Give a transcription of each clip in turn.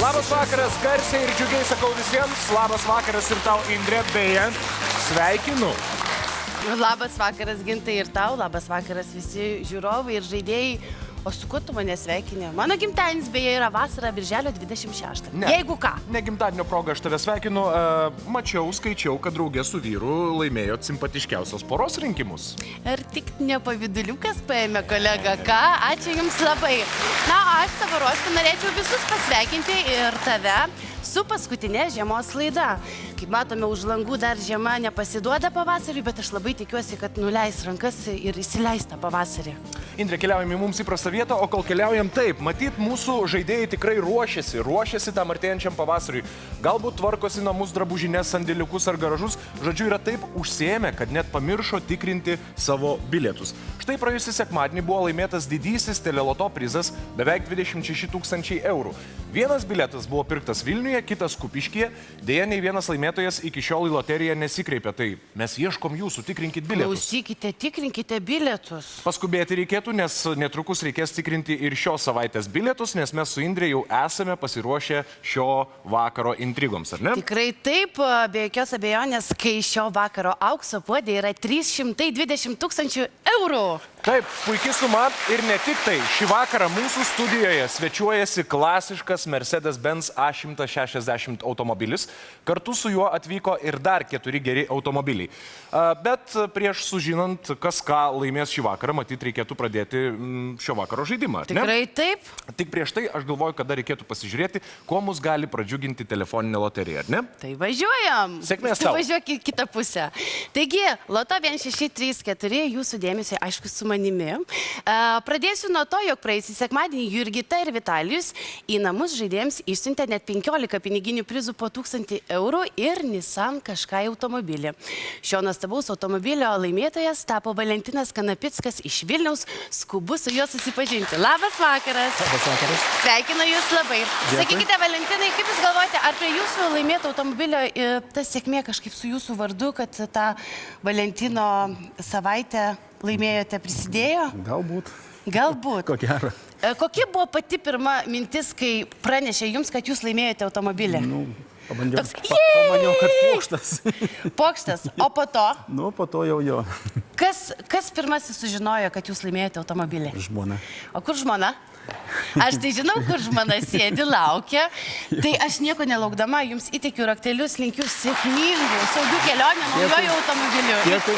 Labas vakaras, garsiai ir džiugiai sakau visiems. Labas vakaras ir tau, Indrė, beje, sveikinu. Labas vakaras, Gintai, ir tau. Labas vakaras visi žiūrovai ir žaidėjai. O su kuo tu mane sveikinė? Mano gimtadienis beje yra vasara, birželio 26. Jeigu ką. Ne gimtadienio proga aš tave sveikinu. Mačiau, skaičiau, kad draugė su vyru laimėjo simpatiškiausios poros rinkimus. Ir tik nepaviduliukas paėmė kolega, ką? Ačiū Jums labai. Na, aš savo ruožtu norėčiau visus pasveikinti ir tave su paskutinė žiemos laida. Kaip matome, už langų dar žiema nepasiduoda pavasariui, bet aš labai tikiuosi, kad nuleis rankas ir įsileis tą pavasarį. Indrė, keliaujam į mums įprastą vietą, o kol keliaujam taip, matyt, mūsų žaidėjai tikrai ruošiasi tam artėjančiam pavasariui. Galbūt tvarkosi namus, drabužinės, sandėliukus ar garažus. Žodžiu, yra taip užsiėmę, kad net pamiršo tikrinti savo bilietus. Štai praėjusį sekmadienį buvo laimėtas didysis teleloto prizas beveik 26 000 eurų. Vienas bilietas buvo pirktas Vilniuje, kitas Kupiškyje. Deja, nei vienas laimėtojas iki šiol į loteriją nesikreipė. Tai mes ieškom jūsų, tikrinkit bilietus. Klausykite, tikrinkite bilietus. Paskubėti reikėtų, nes netrukus reikės tikrinti ir šios savaitės bilietus, nes mes su Indrė jau esame pasiruošę šio vakaro intrigoms, ar ne? Tikrai taip, be jokios abejonės, kai šio vakaro aukso puodė yra 320 000 eurų. Taip, puikiai suma ir ne tik tai. Šį vakarą mūsų studijoje svečiuojasi klasiškas Mercedes-Benz A160 automobilis. Kartu su juo atvyko ir dar 4 geri automobiliai. Bet prieš sužinant, kas ką laimės šį vakarą, matyt, reikėtų pradėti šio vakaro žaidimą. Tikrai taip. Tik prieš tai aš galvoju, kad dar reikėtų pasižiūrėti, kuo mus gali pradžiuginti telefoninė loterija, ar ne? Tai važiuojam. Sėkmės tau. Važiuok į kitą pusę. Taigi, loto 1634, jūsų dėmesį, aišku, su manimi. Pradėsiu nuo to, jog praėjusį sekmadienį Jurgita ir Vitalijus į namus žaidėjams išsiuntė net 15 piniginių prizų po 1000 eurų ir Nissan Qashqai automobilį. Šio nuostabaus automobilio laimėtojas tapo Valentinas Kanapickas iš Vilniaus. Skubu su juo susipažinti. Labas vakaras. Labas vakaras. Sveikinu Jūs labai. Dėkui. Sakykite, Valentinai, kaip Jūs galvojate, ar prie Jūsų laimėto automobilio ta sėkmė kažkaip su Jūsų vardu, kad tą Valentino savaitę laimėjote, prisidėjo? Galbūt. Galbūt. Ko gero. Kokia buvo pati pirma mintis, kai pranešė Jums, kad Jūs laimėjote automobilį? Pabandžiau. Toks, Pamaniau, kad pokštas. Pokštas. O po to? Po to jau. Kas pirmasis sužinojo, kad Jūs laimėjote automobilį? Žmona. O kur žmona? Aš tai žinau, kur žmona sėdi, laukia. Tai aš nieko nelaukdama Jums įteikiu raktelius, linkiu sėkmingų, saugių kelionių naujojo automobiliu. Dėkui.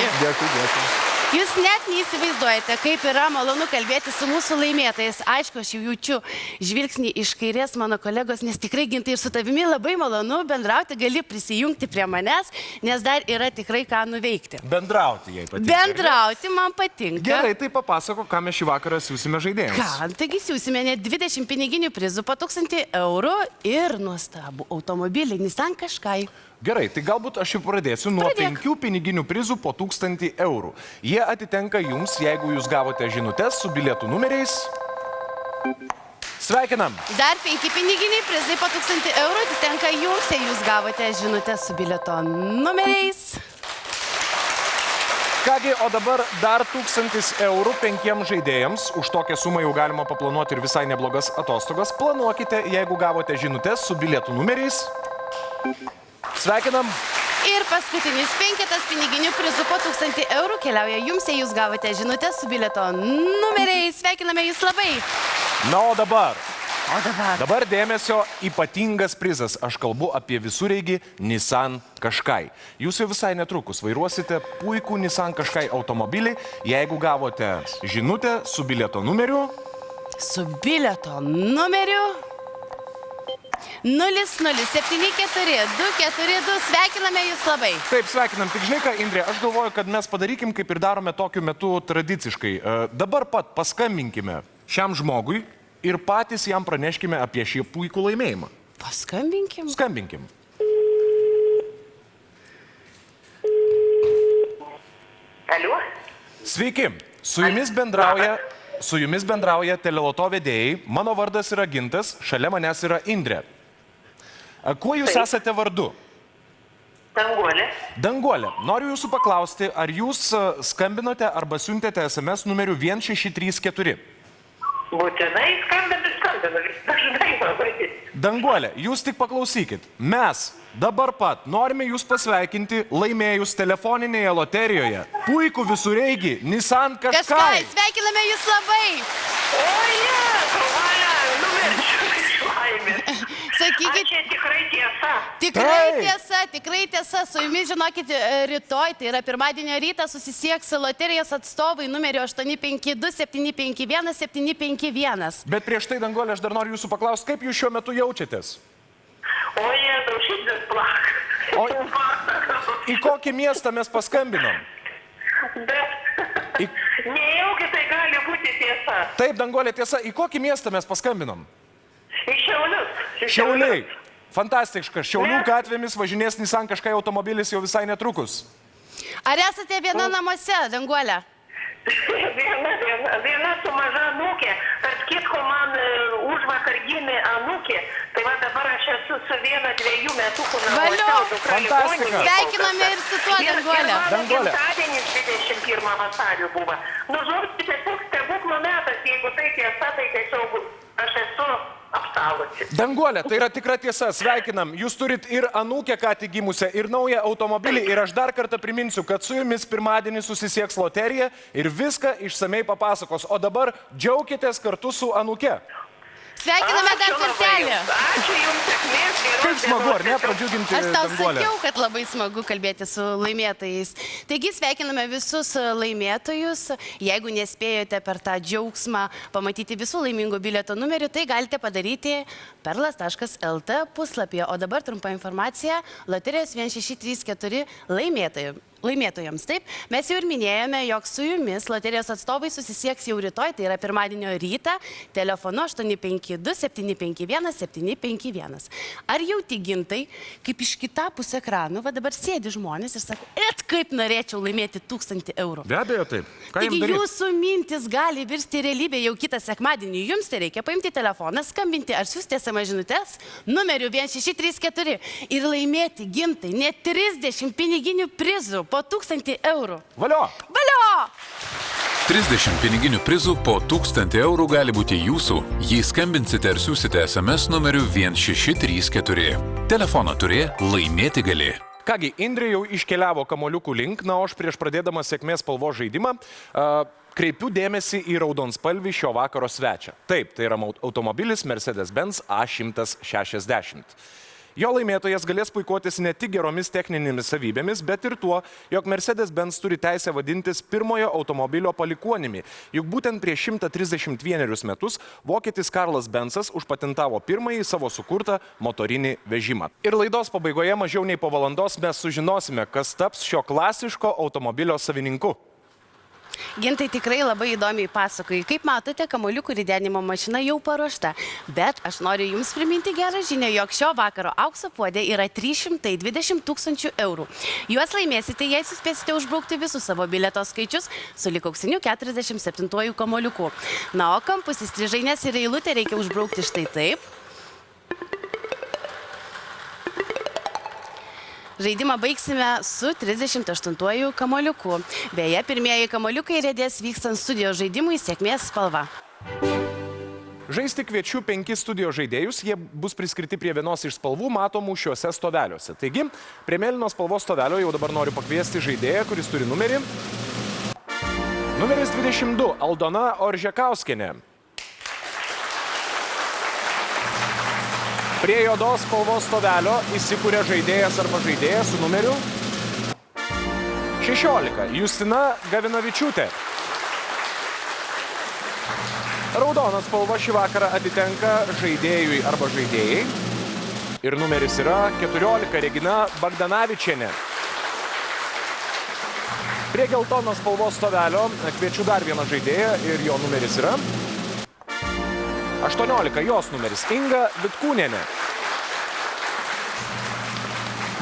Jūs net neįsivaizduojate, kaip yra malonu kalbėti su mūsų laimėtojais. Aišku, aš jau jaučiu žvilgsnį iš kairės mano kolegos, nes tikrai, Gintai, ir su tavimi labai malonu bendrauti, gali prisijungti prie manęs, nes dar yra tikrai ką nuveikti. Bendrauti jai patinka. Bendrauti man patinka. Gerai, tai papasako, ką mes šį vakarą siūsime žaidėjams. Ką? Taigi siūsime net 20 piniginių prizų po 1000 eurų ir nuostabų automobilį Nissan Qashqai. Gerai, tai galbūt aš jau pradėsiu nuo 5 piniginių prizų po 1000 eurų. Jie atitenka Jums, jeigu Jūs gavote žinutes su bilietų numeriais. Sveikinam! Dar 5 piniginiai prizai po 1000 eurų atitenka Jums, jei Jūs gavote žinutes su bilieto numeriais. Kągi, o dabar dar 1000 eurų 5 žaidėjams. Už tokią sumą jau galima paplanuoti ir visai neblogas atostogas. Planuokite, jeigu gavote žinutes su bilietų numeriais. Sveikinam. Ir paskutinis 5 piniginių prizų po 1000 eurų keliauja Jums, jei Jūs gavote žinutes su bilieto numeriais. Sveikiname Jūs labai. Na, o dabar. Dabar dėmesio ypatingas prizas. Aš kalbu apie visureigį Nissan Qashqai. Jūs jau visai netrukus vairuosite puikų Nissan Qashqai automobilį, jeigu gavote žinutę su bilieto numeriu. Su bilieto numeriu 0074242. Sveikiname Jūs labai. Taip, sveikinam. Tik žinai ką, Indrė, aš galvoju, kad mes padarykim, kaip ir darome tokiu metu tradiciškai. Dabar pat paskambinkime šiam žmogui ir patys jam praneškime apie šį puikų laimėjimą. Paskambinkim. Skambinkim. Aliu? Sveiki, su jumis bendrauja teleloto vedėjai. Mano vardas yra Gintas, šalia manęs yra Indrė. Kuo Jūs esate vardu? Danguolė. Danguolė, noriu Jūsų paklausti, ar Jūs skambinote arba siuntėte SMS numeriu 1634? Būtinai skambinu, dažnai labai. Danguolė, jūs tik paklausykit. Mes dabar pat norime jūs pasveikinti laimėjus telefoninėje loterijoje. Puikų visureigį Nissan Kažkai, Qashqai. sveikiname jūs labai. Oje, Valia, numirčiau iš laimės. Ar Sakykit, čia tikrai tiesa? tikrai tiesa, su jumis žinokit, rytoj, tai yra pirmadienio rytą, susisieks loterijos atstovai numeriu 852 751 751. Bet prieš tai, Danguolė, aš dar noriu jūsų paklausti, kaip jūs šiuo metu jaučiatės? Oje, daužytis plak. O į kokį miestą mes paskambinom? Bet nejaugi tai gali būti tiesa. Taip, Danguolė, tiesa, į kokį miestą mes paskambinom? Į Šiaulius. Šiauliai. Fantastiška. Šiaulių gatvėmis važinės Nissan Qashqai automobilis jau visai netrukus. Ar esate viena namuose, Danguolė? Viena su maža anūkė. Tarp kitko man užvakar gimė anūkė. Tai va dabar aš esu su 1-2 metukų Valio! namuose. Fantastika. Sveikiname ir su tuo, Danguolė. Ir mano Danguolė. gimtadienis 21 vasario buvo. Nu, žodžiu, tiesiog stebuklų metas. Jeigu tai tiesa, tai tiesiog aš esu apsalusi. Danguolė, tai yra tikra tiesa, sveikinam. Jūs turit ir anūkę ką tik gimusią, ir naują automobilį. Ir aš dar kartą priminsiu, kad su jumis pirmadienį susisieks loterija ir viską išsamei papasakos. O dabar džiaukitės kartu su anūke. Sveikiname dar kartelį. Ačiū Jums, sėkmės. Kaip smagu, ar ne, pradžiuginti Aš tau Danguolę? sakiau, kad labai smagu kalbėti su laimėtojais. Taigi sveikiname visus laimėtojus. Jeigu nespėjote per tą džiaugsmą pamatyti visų laimingų bilieto numerių, tai galite padaryti perlas.lt puslapyje. O dabar trumpa informacija. Loterijos 1634 laimėtojams. Taip, mes jau ir minėjome, jog su jumis loterijos atstovai susisieks jau rytoj, tai yra pirmadienio rytą, telefonu 852 751 751. Ar jau Gintai, kaip iš kitapus ekranų, va dabar sėdi žmonės ir sako, kaip norėčiau laimėti 1000 eurų. Be abejo, taip. Ką jums Taigi daryti? jūsų mintis gali virsti realybė jau kitą sekmadienį. Jums tai reikia paimti telefoną, skambinti ar siųsti SMS žinutes numeriu 1634 ir laimėti Gintai net 30 piniginių prizų po 1000 eurų. Valio! Valio! 30 piniginių prizų po 1000 eurų gali būti jūsų, jei skambinsite ar siūsite SMS numeriu 1634. Telefoną turė, laimėti gali. Kągi, Indrė jau iškeliavo kamoliukų link, na, o aš prieš pradėdamas sėkmės spalvos žaidimą kreipiu dėmesį į raudonspalvį šio vakaro svečią. Taip, tai yra automobilis Mercedes-Benz A160. Jo laimėtojas galės puikuotis ne tik geromis techninėmis savybėmis, bet ir tuo, jog Mercedes-Benz turi teisę vadintis pirmojo automobilio palikuonimi. Juk būtent prieš 131 metus vokietis Karlas Benzas užpatentavo pirmąjį savo sukurtą motorinį vežimą. Ir laidos pabaigoje mažiau nei po valandos mes sužinosime, kas taps šio klasiško automobilio savininku. Gintai tikrai labai įdomiai pasakoji. Kaip matote, kamoliukų ridenimo mašina jau paruošta. Bet aš noriu Jums priminti gerą žinią, jog šio vakaro aukso puodė yra 320 000 eurų. Juos laimėsite, jei suspėsite užbraukti visus savo bilieto skaičius su lyg auksiniu 47 kamoliuku. Na, o kampus įstrižainės ir eilutę reikia užbraukti štai taip. Žaidimą baigsime su 38 kamoliuku. Beje, pirmieji kamoliukai riedės vykstant studijos žaidimui Sėkmės spalva. Žaisti kviečiu 5 studijos žaidėjus, jie bus priskirti prie vienos iš spalvų matomų šiuose stoveliuose. Taigi, prie mėlynos spalvos stovelio jau dabar noriu pakviesti žaidėją, kuris turi numerį. Numeris 22, Aldona Oržekauskienė. Prie juodos spalvos stovelio įsikūrė žaidėjas arba žaidėja su numeriu 16, Justina Gavinavičiūtė. Raudona spalva šį vakarą atitenka žaidėjui arba žaidėjai. Ir numeris yra 14, Regina Bagdanavičienė. Prie geltonos spalvos stovelio kviečiu dar vieną žaidėją ir jo numeris yra 18, jos numeris Inga Vitkūnienė.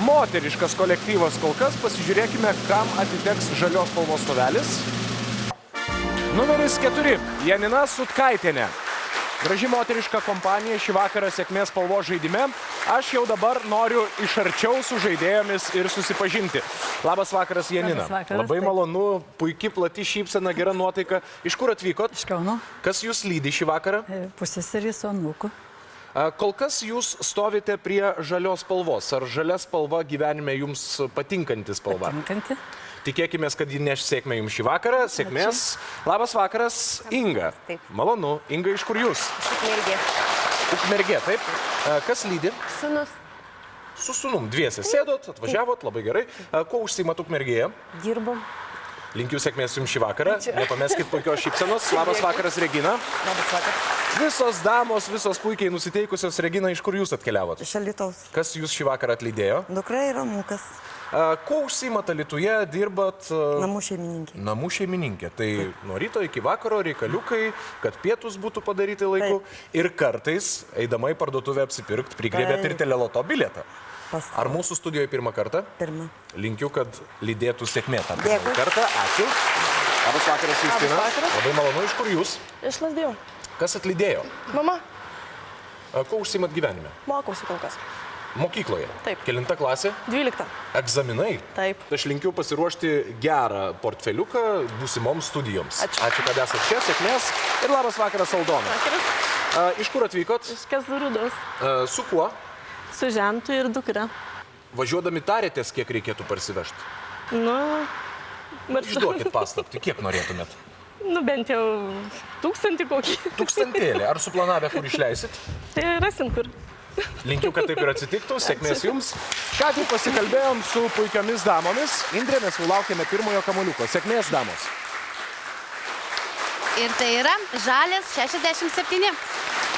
Moteriškas kolektyvas kol kas, pasižiūrėkime, kam atiteks žalios spalvos stovelis. Numeris 4, Janina Sutkaitienė. Graži moteriška kompanija šį vakarą Sėkmės spalvos žaidime. aš jau dabar noriu iš arčiau su žaidėjomis ir susipažinti. Labas vakaras, Janina. Labas vakaras, Labai taip. malonu, puikiai plati šypsena, gera nuotaika. Iš kur atvykot? Iš Kauno, Kas jūs lydi šį vakarą? pusseserį su anūku. Kol kas jūs stovite prie žalios spalvos. Ar žalia spalva gyvenime jums patinkanti spalva? Tinkanti. Tikėkime, kad ji neš sėkmę jums šį vakarą. Sėkmės. Labas vakaras, Inga. Taip. Malonu. Inga, iš kur jūs? Ukmergė. Ukmergė, taip. Kas lydi? Sūnus Su sūnum. Dviese sėdot, atvažiavot, labai gerai. Kuo užsiimat Ukmergėje? dirbo. Linkiu sėkmės jums šį vakarą. Nepameskit puikios šypsenos. Labas vakaras, Regina. Labas vakaras. Visos damos, visos puikiai nusiteikusios. Regina, iš kur jūs atkeliavot? Iš Alytaus. Kas jūs šį vakarą atlydėjo? Dukra ir anūkas. Kuo užsiimat Alytuje, dirbat? Namų šeimininkė. Namų šeimininkė. Tai nuo ryto iki vakaro reikaliukai, kad pietus būtų padaryti laiku. Ir kartais, eidama į parduotuvę apsipirkti, prigrėbėt ir teleloto bilietą. Ar mūsų studijoje pirmą kartą? Pirmą. Linkiu, kad lydėtų sėkmė tą Dėkui. pirmą kartą. Ačiū. Labas vakaras, Justina. Labai malonu, iš kur jūs? Iš Lazdijų. Kas atlydėjo? Mama, Kuo užsiimat gyvenime? mokausi kol kas. Mokykloje. Taip. Kelinta klasė? 12. Egzaminai? Taip. Aš linkiu pasiruošti gerą portfeliuką būsimoms studijoms. Ačiū. Kad esate čia, sėkmės. Ir labas vakaras, Aldona. Vakaras. Iš kur atvykot? Iš Kazlų. Su kuo? Su žentu ir dukra. Važiuodami tarėtės, kiek reikėtų parsivežti? Nu, Išduokit paslaptį, kiek norėtumėt? Nu, bent jau 1000 kokį. Tūkstantėlį. Ar suplanavę, kur išleisit? Tai rasim kur. Linkiu, kad taip ir atsitiktų. Sėkmės jums. Ką tik pasikalbėjom su puikiomis damomis. Indrė, mes jau laukiame pirmojo kamuoliuko. Sėkmės, damos. Ir tai yra žalias 67.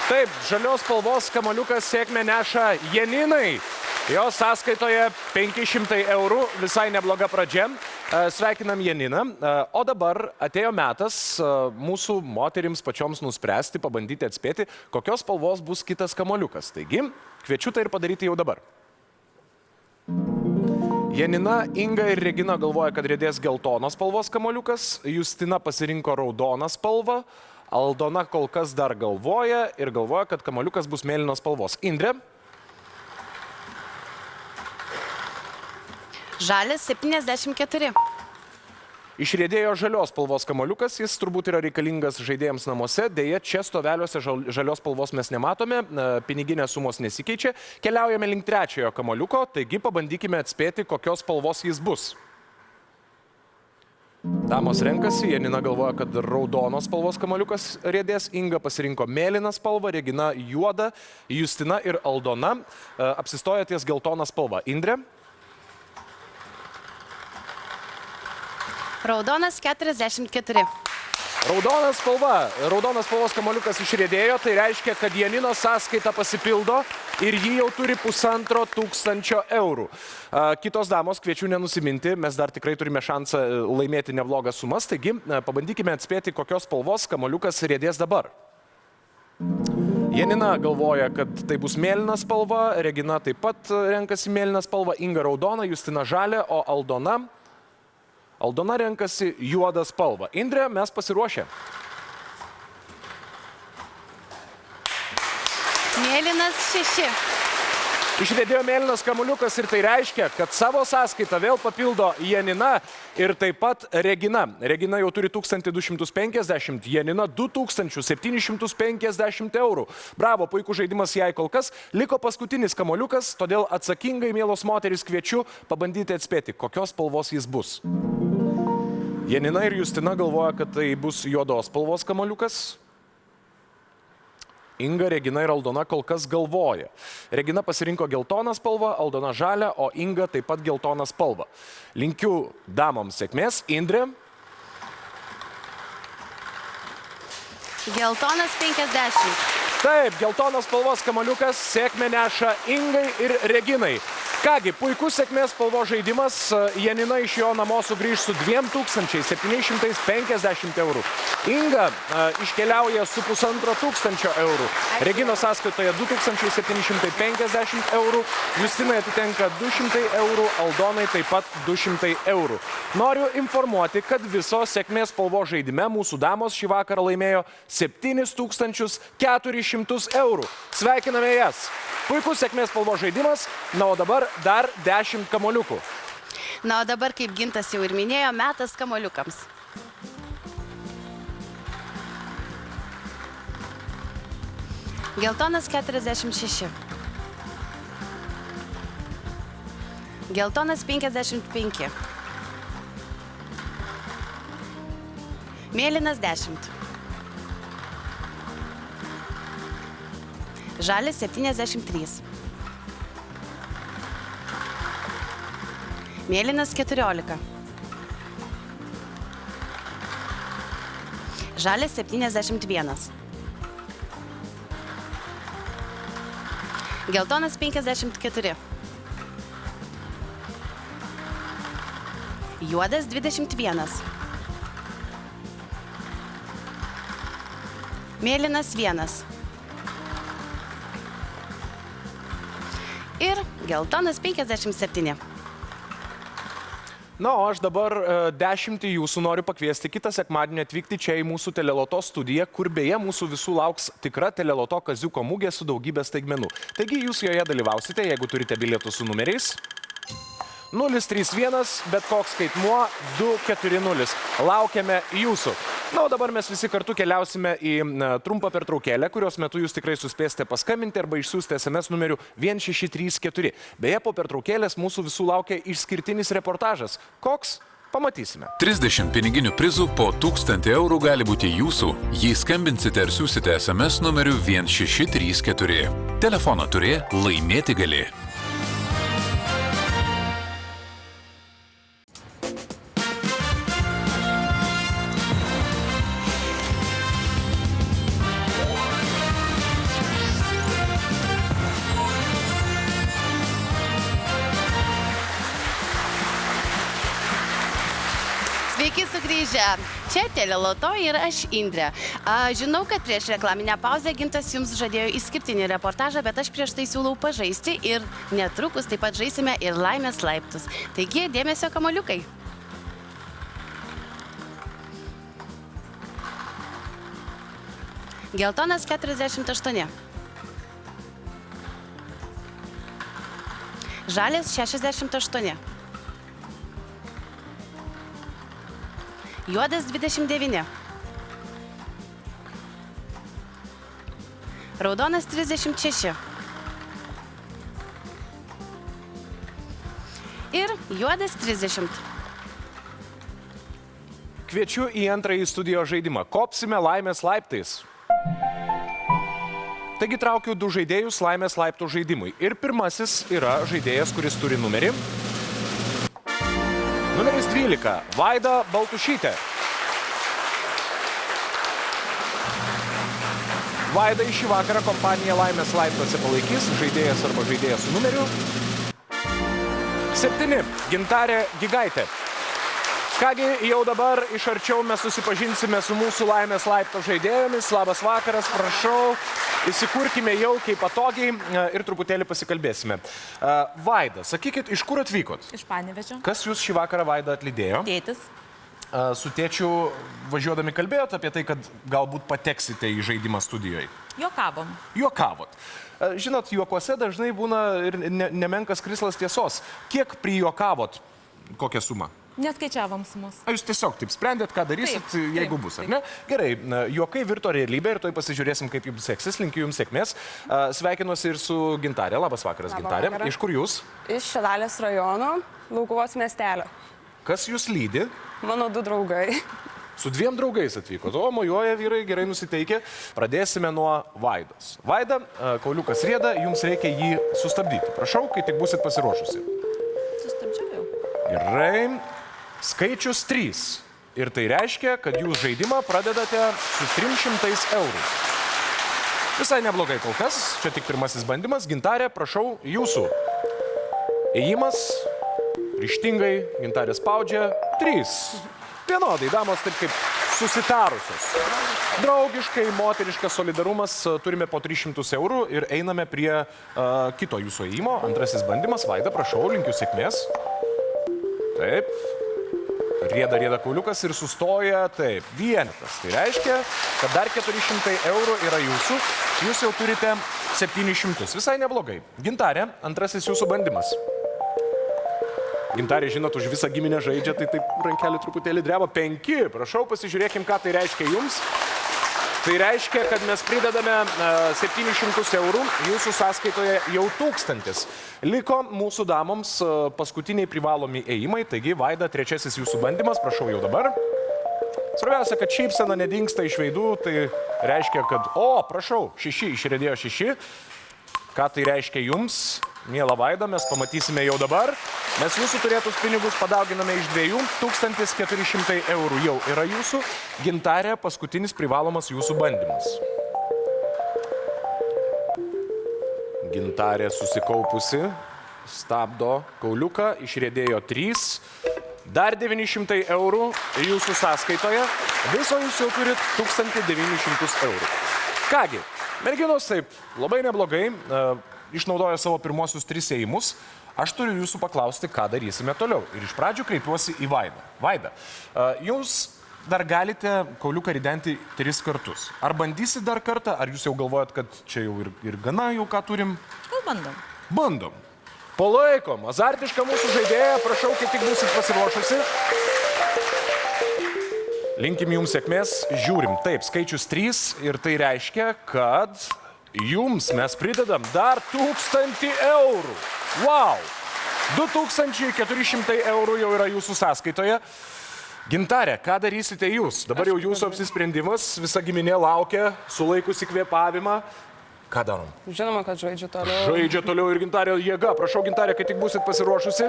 Taip, žalios spalvos kamuoliukas sėkmę neša Janinai. Jo sąskaitoje 500 eurų, visai nebloga pradžia. Sveikinam Janiną. O dabar atėjo metas mūsų moterims pačioms nuspręsti, pabandyti atspėti, kokios spalvos bus kitas kamuoliukas. Taigi, kviečiu tai ir padaryti jau dabar. Janina, Inga ir Regina galvoja, kad riedės geltonos spalvos kamuoliukas. Justina pasirinko raudoną spalvą. Aldona kol kas dar galvoja ir galvoja, kad kamuoliukas bus mėlynos spalvos. Indrė? Žalias 74. Išriedėjo žalios spalvos kamuoliukas, jis turbūt yra reikalingas žaidėjams namuose, dėja čia stoveliuose žalios spalvos mes nematome, piniginės sumos nesikeičia. Keliaujame link trečiojo kamuoliuko, taigi pabandykime atspėti, kokios spalvos jis bus. Damos renkasi, Janina galvoja, kad raudonos spalvos kamuoliukas riedės, Inga pasirinko mėlyną spalvą, Regina juodą, Justina ir Aldona apsistoja ties geltoną spalvą. Indrė? Raudonas 44. Raudonas spalva. Raudonas spalvos kamuoliukas išriedėjo, tai reiškia, kad Janinos sąskaita pasipildo ir ji jau turi 1500 eurų. Kitos damos kviečiu nenusiminti, mes dar tikrai turime šansą laimėti neblogas sumas, taigi pabandykime atspėti, kokios spalvos kamuoliukas riedės dabar. Janina galvoja, kad tai bus mėlyna spalva, Regina taip pat renkasi mėlyną spalvą, Inga raudoną, Justina žalią, o Aldona renkasi juodą spalvą. Indrė, mes pasiruošę. Mėlynas 6. Išriedėjo mėlynas kamuoliukas ir tai reiškia, kad savo sąskaitą vėl papildo Janina ir taip pat Regina. Regina jau turi 1250, Janina 2750 eurų. Bravo, puikus žaidimas jai kol kas. Liko paskutinis kamuoliukas, todėl atsakingai, mielos moterys, kviečiu pabandyti atspėti, kokios spalvos jis bus. Janina ir Justina galvoja, kad tai bus juodos spalvos kamuoliukas. Inga, Regina ir Aldona kol kas galvoja. Regina pasirinko geltoną spalvą, Aldona žalią, o Inga taip pat geltoną spalvą. Linkiu damoms sėkmės. Indrė? Geltonas 50. Taip, geltonos spalvos kamuoliukas sėkmę neša Ingai ir Reginai. Kągi, puikus sėkmės spalvos žaidimas. Janina iš jo namo sugrįž su 2750 eurų. Inga iškeliauja su 1500 eurų. Reginos sąskaitoje 2750 eurų. Justinai atitenka 200 eurų, Aldonai taip pat 200 eurų. Noriu informuoti, kad visos sėkmės spalvos žaidime mūsų damos šį vakarą laimėjo 7400 eurų. Sveikiname jas. Puikus sėkmės spalvos žaidimas, na o dabar dar 10 kamoliukų. Na, o dabar, kaip Gintas jau ir minėjo, metas kamoliukams. Geltonas 46. Geltonas 55. Mėlynas 10. Žalis 73. Mėlynas 14. Žalis 71. Geltonas 54. Juodas 21. Mėlynas 1. Ir geltonas 57. Na, o aš dabar 10 jūsų noriu pakviesti kitą sekmadienį atvykti čia į mūsų Teleloto studiją, kur beje mūsų visų lauks tikra Teleloto kaziuko mugė su daugybė staigmenų. Taigi jūs joje dalyvausite, jeigu turite bilietų su numeriais 031, bet koks skaitmuo 240. Laukiame jūsų. Na, o dabar mes visi kartu keliausime į trumpą pertraukėlę, kurios metu jūs tikrai suspėsite paskambinti arba išsiųsti SMS numeriu 1634. Beje, po pertraukėlės mūsų visų laukia išskirtinis reportažas. Koks? Pamatysime. 30 piniginių prizų po 1000 eurų gali būti jūsų, jei skambinsite ir siūsite SMS numeriu 1634. Telefono turė laimėti gali. Sveiki sugrįžę. Čia Teleloto ir aš Indrė. Žinau, kad prieš reklaminę pauzę Gintas jums žadėjo išskirtinį reportažą, bet aš prieš tai siūlau pažaisti ir netrukus taip pat žaisime ir laimės laiptus. Taigi, dėmesio kamoliukai. Geltonas 48. Žalias 68. Juodas 29. Raudonas 36. Ir juodas 30. Kviečiu į antrąjį studijos žaidimą. Kopsime laimės laiptais. Taigi traukiu du žaidėjus laimės laiptų žaidimui. Ir pirmasis yra žaidėjas, kuris turi numerį. Numeris 12. Vaida Baltušytė. Vaida šį vakarą kompanija laimės laiptuose palaikys. Žaidėjas arba žaidėjas su numeriu 7. Gintarė Gigaitė. Kągi, jau dabar iš arčiau mes susipažinsime su mūsų laimės laipto žaidėjomis. Labas vakaras, prašau. Įsikurkime jaukiai, patogiai ir truputėlį pasikalbėsime. Vaida, sakykit, iš kur atvykot? Iš Panevėžio. Kas jūs šį vakarą Vaida atlydėjo? Tėtis. Su tėčiu važiuodami kalbėjot apie tai, kad galbūt pateksite į žaidimą studijoje? Juokavom. Juokavot. Žinot, juokuose dažnai būna ir nemenkas krislas tiesos. Kiek prijuokavot kokią sumą? Neskaičiavom sumus. Jūs tiesiog taip sprendėt, ką darysit, jeigu bus, ar ne? Gerai, juokai virto realybė ir toj pasižiūrėsim, kaip jums seksis, linkiu jums sėkmės. Sveikinuosi ir su Gintarė. Labas vakaras, Gintarė. Iš kur jūs? Iš Šilalės rajono, Laukuvos miestelio. Kas jūs lydi? Mano 2 draugai. Su 2 draugais atvyko. O, mojuoja vyrai, gerai nusiteikę. Pradėsime nuo Vaidos. Vaida, kauliukas rieda, jums reikia jį sustabdyti. Prašau, kai tik busit pasiruošusi. Sustabdžiau jau. Gerai. Skaičius 3. Ir tai reiškia, kad jūs žaidimą pradedate su 300 eurų. Visai neblogai kol kas. Čia tik pirmasis bandymas. Gintarė, prašau, jūsų. Ėjimas, ryžtingai, Gintarė spaudžia, 3. Vienodai, damos taip kaip susitarusios. Draugiškai, moteriškas solidarumas, turime po 300 eurų ir einame prie kito jūsų ėjimo. Antrasis bandymas, Vaida, prašau, linkiu sėkmės. Taip. Rieda kauliukas ir sustoja, taip, vienetas. Tai reiškia, kad dar 400 eurų yra jūsų. Jūs jau turite 700. Visai neblogai. Gintarė, antrasis jūsų bandymas. Gintarė, žinot, už visą giminę žaidžia, tai taip rankelį truputėlį dreba. 5. Prašau, pasižiūrėkim, ką tai reiškia jums. Tai reiškia, kad mes pridedame 700 eurų, jūsų sąskaitoje jau 1000. Liko mūsų damoms paskutiniai privalomi ėjimai, taigi Vaida, trečiasis jūsų bandymas, prašau jau dabar. Svarbiausia, kad šypsena nedingsta iš veidų, tai reiškia, kad, prašau, 6, išriedėjo 6. Ką tai reiškia jums, miela Vaida, mes pamatysime jau dabar. Mes jūsų turėtus pinigus padauginame iš 2, 1400 eurų jau yra jūsų. Gintarė, paskutinis privalomas jūsų bandymas. Gintarė susikaupusi, stabdo kauliuką, išriedėjo 3. Dar 900 eurų jūsų sąskaitoje. Viso jūs jau turit 1900 eurų. Kągi, merginos taip labai neblogai išnaudojo savo pirmosius 3 ėjimus. Aš turiu jūsų paklausti, ką darysime toliau. Ir iš pradžių kreipiuosi į Vaidą. Vaida, jūs dar galite kauliuką ridenti 3 kartus. Ar bandysit dar kartą, ar jūs jau galvojat, kad čia jau ir gana jau ką turim? Gal bandom. Bandom. Palaikom. Azartiška mūsų žaidėja. Prašau, kai tik būsit pasiruošusi. Linkim jums sėkmės. Žiūrim. Taip, skaičius 3 ir tai reiškia, kad jums mes pridedam dar 1000 eurų. Wow! 2400 eurų jau yra jūsų sąskaitoje. Gintarė, ką darysite jūs? Dabar jau jūsų apsisprendimas, visa giminė laukia, sulaikusi kvėpavimą. Ką darom? Žinoma, kad žaidžia toliau. Žaidžia toliau ir Gintarė jėga. Prašau, Gintarė, kai tik būsit pasiruošusi.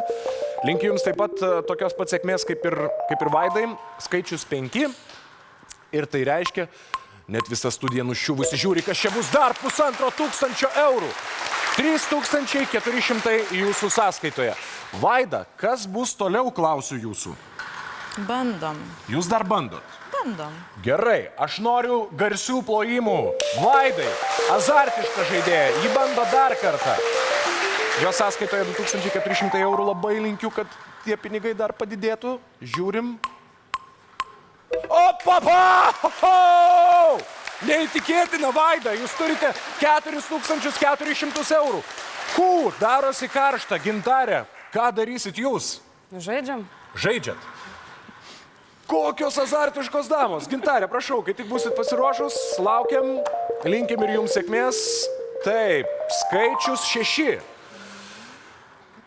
Linkiu jums taip pat tokios pat sėkmės kaip ir Vaidai. Skaičius 5. Ir tai reiškia, net visa studija nuščiuvusi žiūri, kas čia bus dar 1500 eurų. 3400 jūsų sąskaitoje. Vaida, kas bus toliau, klausiu jūsų. Bandom. Jūs dar bandot? Bandom. Gerai, aš noriu garsių plojimų. Vaidai, azartiška žaidėja, ji bando dar kartą. Jo sąskaitoje 2400 eurų, labai linkiu, kad tie pinigai dar padidėtų. Žiūrim. Opapa! Neįtikėtina, Vaida, jūs turite 4400 eurų. Darosi karšta, Gintarė, ką darysit jūs? Žaidžiam. Žaidžiat. Kokios azartiškos damos. Gintarė, prašau, kai tik būsit pasiruošus, laukiam, linkim ir jums sėkmės. Taip, skaičius 6.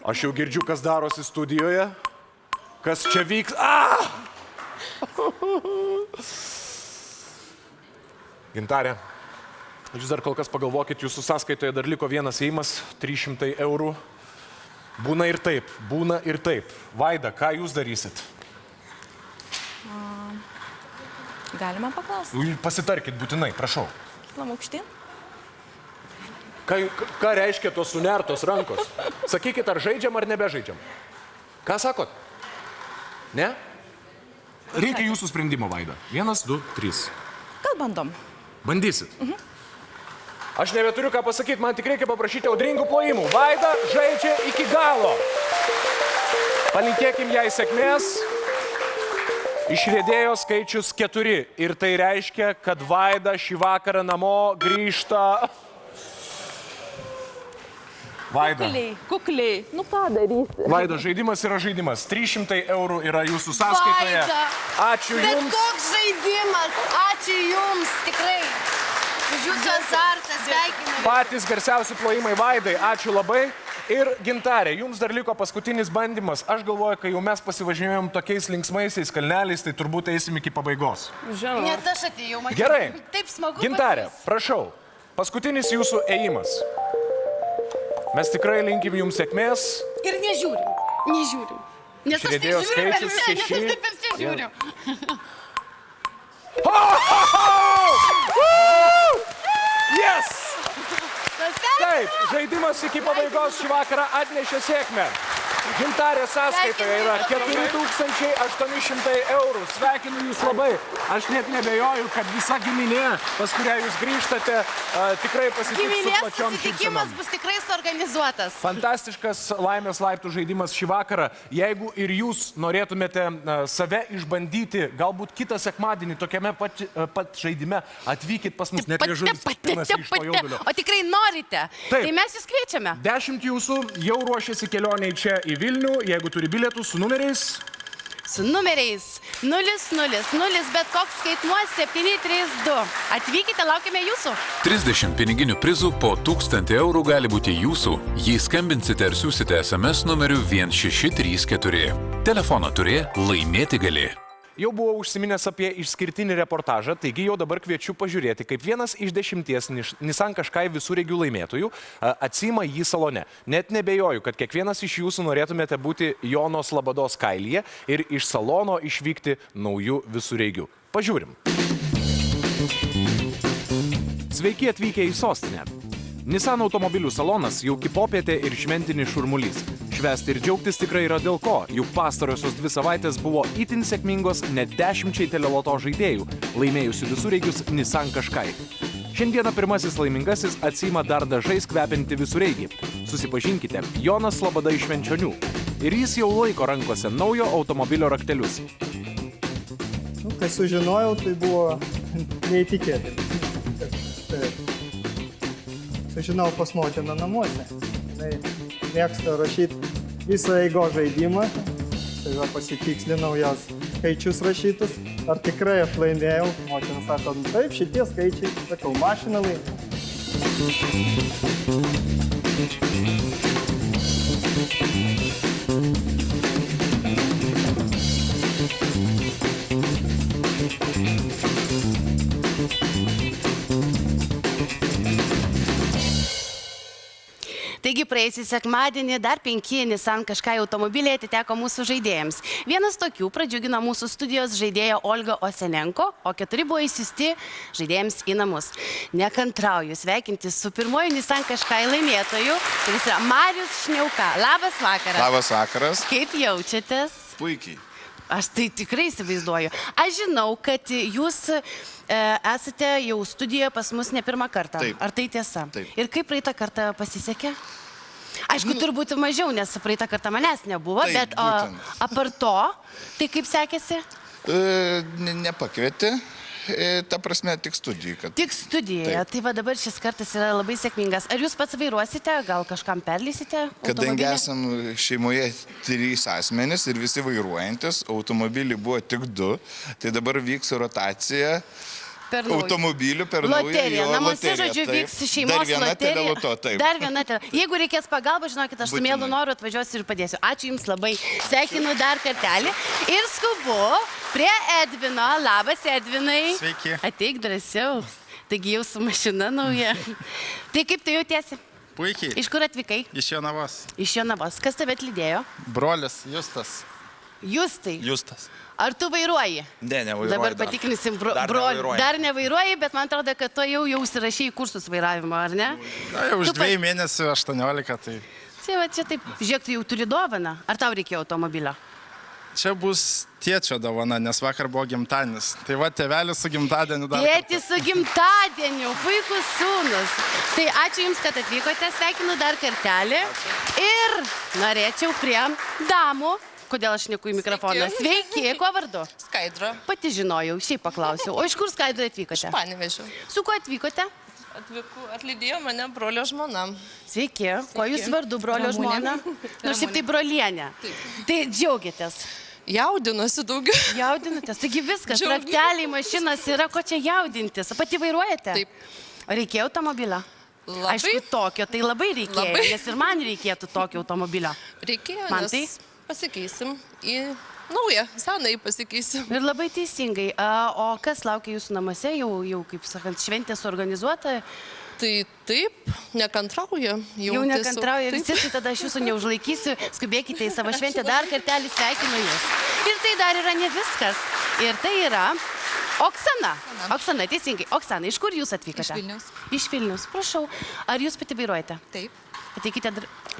Aš jau girdžiu, kas darosi studijoje. Kas čia vyks. Gintarė, jūs dar kol kas pagalvokit, jūsų sąskaitoje dar liko vienas ėjimas, 300 eurų. Būna ir taip, būna ir taip. Vaida, ką jūs darysit? Galima paklausti. Pasitarkit būtinai, prašau. Kilam aukštyn. Ką reiškia tos sunertos rankos? Sakykit, ar žaidžiam, ar nebežaidžiam? Ką sakot? Ne? Reikia jūsų sprendimo, Vaida. 1, 2, 3. Gal bandom. Bandysit? Aš nebeturiu ką pasakyti, man tik reikia paprašyti audringų plojimų. Vaida žaidžia iki galo. Palinkėkim jai sėkmės. Išriedėjo skaičius 4. Ir tai reiškia, kad Vaida šį vakarą namo grįžta. Vaida. Kukliai. Nu ką darysi? Vaida, žaidimas yra žaidimas. 300 eurų yra jūsų sąskaitoje. Vaida. Ačiū jums. Bet koks žaidimas. Ačiū jums, tikrai. Už jūsų azartą, sveikinimai. Patys garsiausi plojimai Vaidai. Ačiū labai. Ir Gintarė, jums dar liko paskutinis bandymas. Aš galvoju, kai jau mes pasivažinėjom tokiais linksmaisiais kalneliais, tai turbūt eisim iki pabaigos. Žinoma. Net aš atėjau, matyti. Gerai. Taip smagu. Gintarė, prašau. Paskutinis jūsų ėjimas. Mes tikrai linkim jums sėkmės. Ir nežiūrim. Nežiūrim. Nes aš Išriedėjo taip žiūriu, skaičius nes aš 6. taip ir čia žiūriu. Yes! Taip, žaidimas iki pabaigos šį vakarą atnešė sėkmę. Gintarė sąskaitoje yra 4800 eurų. Sveikinu jūs labai. Aš net nebejoju, kad visa giminė, pas kurią jūs grįžtate, tikrai pasitiks su Giminės plačiom susitikimas šypsenom. bus tikrai suorganizuotas. Fantastiškas laimės laiptų žaidimas šį vakarą. Jeigu ir jūs norėtumėte save išbandyti, galbūt kitą sekmadienį tokiame pat žaidime, atvykit pas mus, net liežuvis pinasi iš to jaudulio. O tikrai norite? Taip. Tai mes jūs kviečiame. 10 jūsų jau ruošiasi kelioniai čia į Vilnių, jeigu turi bilietų su numeriais. Su numeriais 000, bet koks skaitmuo 732. Atvykite, laukiame jūsų. 30 piniginių prizų po 1000 eurų gali būti jūsų, jei skambinsite ar siūsite SMS numeriu 1634. Telefono turė laimėti gali. Jau buvau užsiminęs apie išskirtinį reportažą, taigi jau dabar kviečiu pažiūrėti, kaip vienas iš 10 Nissan Qashqai visureigių laimėtojų atsiima jį salone. Net nebejoju, kad kiekvienas iš jūsų norėtumėte būti Jonos Labados kailyje ir iš salono išvykti naujų visureigių. Pažiūrim. Sveiki atvykę į sostinę. Nissan automobilių salonas jau popietė ir šventinis šurmulys. Švęsti ir džiaugtis tikrai yra dėl ko, juk pastarosios 2 savaitės buvo itin sėkmingos net 10 teleloto žaidėjų, laimėjusių visureigius Nissan Qashqai. Šiandieną pirmasis laimingasis atsiima dar dažais kvepiantį visureigį. Susipažinkite, Jonas Labada iš Švenčionių. Ir jis jau laiko rankose naujo automobilio raktelius. Kai sužinojau, tai buvo neįtikėtina. Sužinau pas motiną namuose. Jis mėgsta rašyti visą eigo žaidimą. Tai va pasitikslinau jos skaičius rašytus. Ar tikrai aš laimėjau? Motina sako, taip, šitie skaičiai. Sakau, mašina laimė. Taigi praėjusį sekmadienį dar 5 Nissan Qashqai automobiliai atiteko mūsų žaidėjams. Vienas tokių pradžiugino mūsų studijos žaidėja Olga Osenenko, o 4 buvo įsiusti žaidėjams į namus. Nekantrauju sveikinti su pirmoju Nissan Qashqai laimėtoju, kuris yra Marius Šniauka. Labas vakaras. Labas vakaras. Kaip jaučiatės? Puikiai. Aš tai tikrai įsivaizduoju. Aš žinau, kad jūs esate jau studijoje pas mus ne pirmą kartą. Taip. Ar tai tiesa? Taip. Ir kaip praeitą kartą pasisekė? Aišku, turbūt mažiau, nes praeitą kartą manęs nebuvo, Taip, bet būtent. apart to, tai kaip sekėsi? Nepakvietė, ta prasme tik studijai. Kad... Tik studijoje. Taip. Tai va dabar šis kartas yra labai sėkmingas. Ar jūs pats vairuosite, gal kažkam perlysite? Kadangi esam šeimoje 3 asmenys ir visi vairuojantis, automobiliai buvo tik 2, tai dabar vyks rotacija. Automobilių per naują loteriją. Namuose, žodžiu, taip. vyks šeimos Dar viena loterija. teleloto, taip. Dar viena teleloto. Jeigu reikės pagalba, žinokit, aš su mielu noru atvažiuosiu ir padėsiu. Ačiū Jums labai. Sveikinu dar kartelį. Ir skubu prie Edvino. Labas, Edvinai. Sveiki. Ateik drąsiau. Taigi jau su mašina nauja. Tai kaip tu jautiesi? Puikiai. Iš kur atvykai? Iš Jonavos. Iš Jonavos. Kas tave atlydėjo? Brolis Justas. Justai. Justas. Ar tu vairuoji? Ne, nevairuoju. Dabar patikrinsim Dar brolį. nevairuoju. Dar nevairuoji, bet man atrodo, kad tu jau užsirašei į kursus vairavimo, ar ne? Na, jau už 2 mėnesių 18, tai... Čia taip, žiūrėk, tu jau turi dovaną. Ar tau reikėjo automobilio? Čia bus tėčio dovana, nes vakar buvo gimtadienis. Tai va, tėvelis su gimtadieniu dar. Tėtis su gimtadieniu, puikus sūnus. Tai ačiū Jums, kad atvykote, sveikinu dar kartelį. Ir norėčiau prie damų. Kodėl aš neku į mikrofoną? Sveiki, kuo vardu? Skaidra. Pati žinojau, šiaip paklausiau. O iš kur Skaidra atvykote? Iš Panevėžio. Su kuo atvykote? Atlydėjo mane brolio žmona. Sveiki. Kuo Jūs vardu, brolio žmona? Nu, šiaip tai brolienė. Tai džiaugiatės. Jaudinuosi daugiau. Jaudinatės. Taigi viskas, Džiaugiuosi. rakteliai, mašinas yra, ko čia jaudintis. Pati vairuojate? Taip. Ar reikėjo automobilio? Labai. Aišku, tokio, tai labai reikėjo, Labai. nes ir man reikėtų tokio automobilio. Reikėjo, Man tai? nes pasikeisim į naują, senąjį pasikeisim. Ir labai teisingai. O kas laukia Jūsų namuose? Jau kaip sakant, šventė suorganizuota? Tai taip, nekantrauja. Jau nekantrauja visi, tai tada aš Jūsų neužlaikysiu. Skubėkite į savo šventę, dar kartelį sveikinu Jūs. Ir tai dar yra ne viskas. Ir tai yra Oksana. Oksana, teisingai. Oksana, iš kur Jūs atvykote? Iš Vilniaus. Iš Vilniaus. Prašau, ar Jūs pati vairuojate? Taip. Ateikite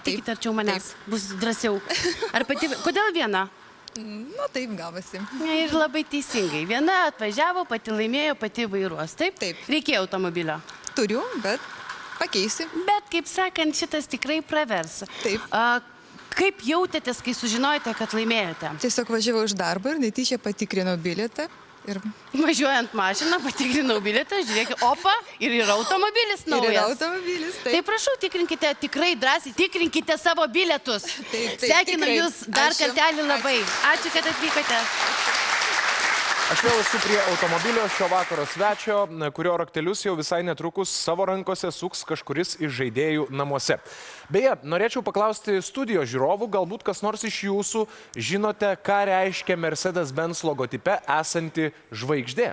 Tikit arčiau manęs, bus drąsiau. Ar pati, kodėl viena? Na, taip gavosi. Ir labai teisingai. Viena atvažiavo, pati laimėjo, pati vairuos. Taip? Taip. Reikėjo automobilio. Turiu, bet pakeisiu. Bet, kaip sakant, šitas tikrai pravers. Taip. Kaip jautėtės, kai sužinojote, kad laimėjote? Tiesiog važiavau iš darbo ir netyčia patikrinau bilietą. Ir... Važiuojant mašiną, patikrinau bilietą, žiūrėkit, opa, ir yra automobilis naujas. Ir yra automobilis, taip. Tai prašau, tikrinkite, tikrai drąsiai, tikrinkite savo bilietus. Taip, Sveikinu tikrai. Jūs dar Ačiū. kartelį labai. Ačiū, kad atvykote. Aš vėl esu prie automobilio šio vakaro svečio, kurio raktelius jau visai netrukus savo rankose suks kažkuris iš žaidėjų namuose. Beje, norėčiau paklausti studijos žiūrovų, galbūt kas nors iš jūsų žinote, ką reiškia Mercedes-Benz logotipe esanti žvaigždė.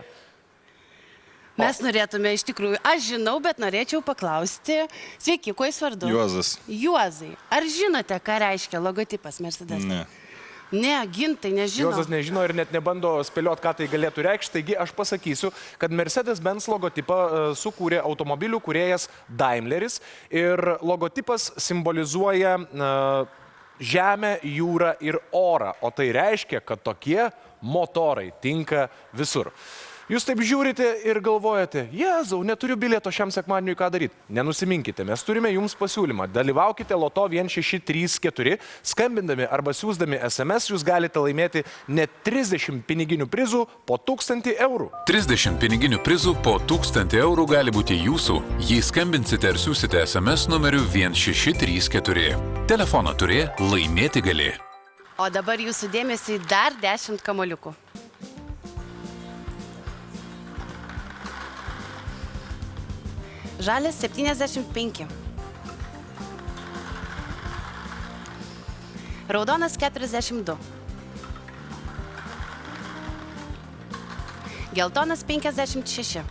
Mes norėtume iš tikrųjų, aš žinau, bet norėčiau paklausti. Sveiki, kuo jūs vardu? Juozas. Juozai, ar žinote, ką reiškia logotipas Mercedes? Ne. Ne, Gintai, nežino. Juozas nežino ir net nebando spėlioti, ką tai galėtų reikšti. Taigi aš pasakysiu, kad Mercedes-Benz logotipą sukūrė automobilių kūrėjas Daimleris ir logotipas simbolizuoja žemę, jūrą ir orą. O tai reiškia, kad tokie motorai tinka visur. Jūs taip žiūrite ir galvojate, Jėzau, neturiu bilieto šiam sekmadieniui, ką daryti. Nenusiminkite, mes turime jums pasiūlymą. Dalyvaukite loto 1634, skambindami arba siūsdami SMS, jūs galite laimėti net 30 piniginių prizų po 1000 eurų. 30 piniginių prizų po 1000 eurų gali būti jūsų, jei skambinsite ar siūsite SMS numeriu 1634. Telefono turė laimėti gali. O dabar jūsų dėmesiui dar 10 kamuoliukų. Žalias 75. Raudonas 42. Geltonas 56.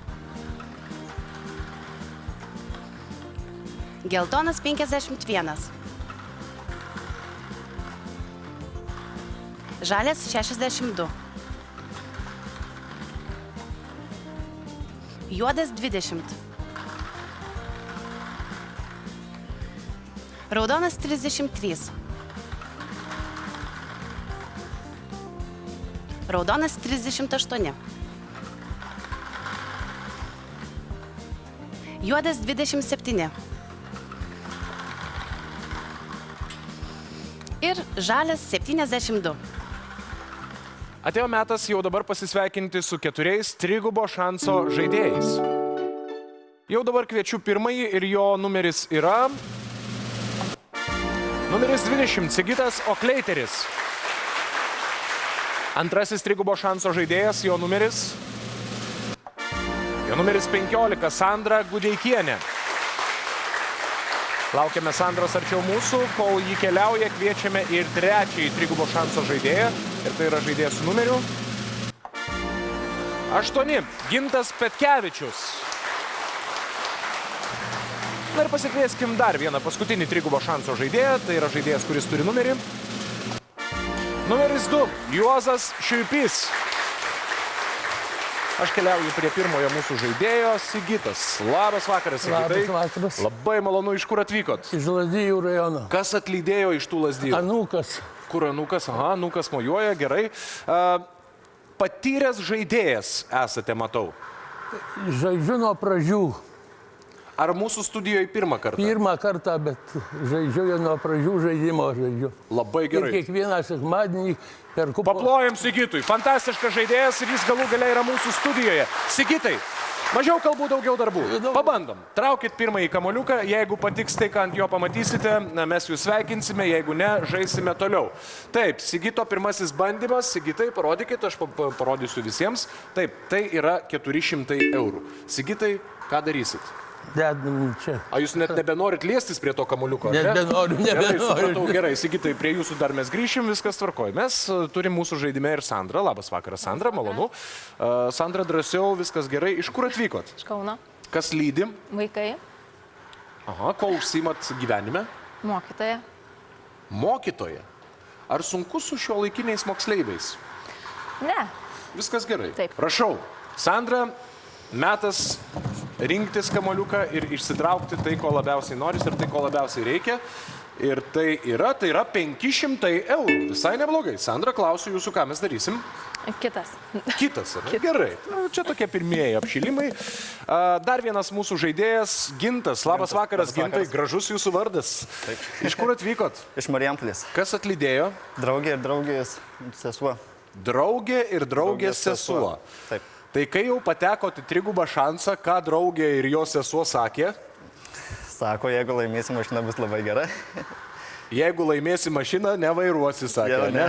Geltonas 51. Žalias 62. Juodas 20. Raudonas 33. Raudonas 38. Juodas 27. Ir žalias 72. Atėjo metas jau dabar pasisveikinti su 4 trigubo šanso žaidėjais. Jau dabar kviečiu pirmąjį ir jo numeris yra... Numeris 20, Sigitas Okleiteris. Antrasis trigubo šanso žaidėjas, jo numeris 15, Sandra Gudeikienė. Laukiame Sandros arčiau mūsų, kol jį keliauja, kviečiame ir trečiąjį trigubo šanso žaidėją. Ir tai yra žaidėjas su numeriu 8, Gintas Petkevičius. Na ir pasikvieskim dar vieną paskutinį trigubo šanso žaidėją. Tai yra žaidėjas, kuris turi numerį. Numeris 2, Juozas Šiuipys. Aš keliauju prie pirmojo mūsų žaidėjo, Sigitas. Labas vakaras, Sigitai. Labas vakaras. Labai malonu, iš kur atvykot? Iš Lazdijų rajono. Kas atlydėjo iš tų Lazdijų? Anūkas. Kur anūkas? Aha, anūkas mojuoja, gerai. Patyręs žaidėjas esate, matau. Žaidžiu nuo pradžių. Ar mūsų studijoje pirmą kartą? Pirmą kartą, bet žaidžiu jau nuo pradžių žaidimo žaidžiu. Labai gerai. Ir kiekvieną sekmadienį per kupą. Paplojam Sigitui. Fantastiškas žaidėjas ir jis galų gale yra mūsų studijoje. Sigitai, mažiau kalbų, daugiau darbų. Pabandom. Traukit pirmąjį kamuoliuką. Jeigu patiks tai, ką ant jo pamatysite, mes jūs sveikinsime. Jeigu ne, žaisime toliau. Taip, Sigito pirmasis bandymas. Sigitai, parodykit, aš parodysiu visiems. Taip, tai yra 400 eurų. Sigitai, ką darysit? Dedam čia. A jūs net nebenorit liestis prie to kamuoliuko? Nebenoriu. Gerai, supratau, gerai. Sigitai, prie jūsų dar mes grįšim, viskas tvarkoj. Mes turim mūsų žaidime ir Sandrą. Labas vakaras, Sandra, malonu. Sandra, drąsiau, viskas gerai. Iš kur atvykot? Iš Kauno. Kas lydi? Vaikai. Aha, ko užsiimat gyvenime? Mokytoja. Mokytoja. Ar sunku su šio laikiniais moksleiviais? Ne. Viskas gerai. Taip. Prašau, Sandra, metas rinktis kamuoliuką ir išsitraukti tai, ko labiausiai noris ir tai, ko labiausiai reikia. Ir tai yra 500 eurų. Visai neblogai. Sandra, klausiu jūsų, ką mes darysim? Kitas. Kitas, ar ne? Gerai. Čia tokie pirmieji apšilimai. Dar vienas mūsų žaidėjas, Gintas. Labas vakaras, Gintai. Gražus jūsų vardas. Taip. Iš kur atvykot? Iš Marijampolės. Kas atlydėjo? Draugė ir draugės sesuo. Draugė ir draugės sesuo. Taip. Tai kai jau patekot į trigubą šansą, ką draugė ir jos sesuo sakė? Sako, jeigu laimėsi mašina, bus labai gera. Jeigu laimėsi mašiną, nevairuosi, sakė, ne?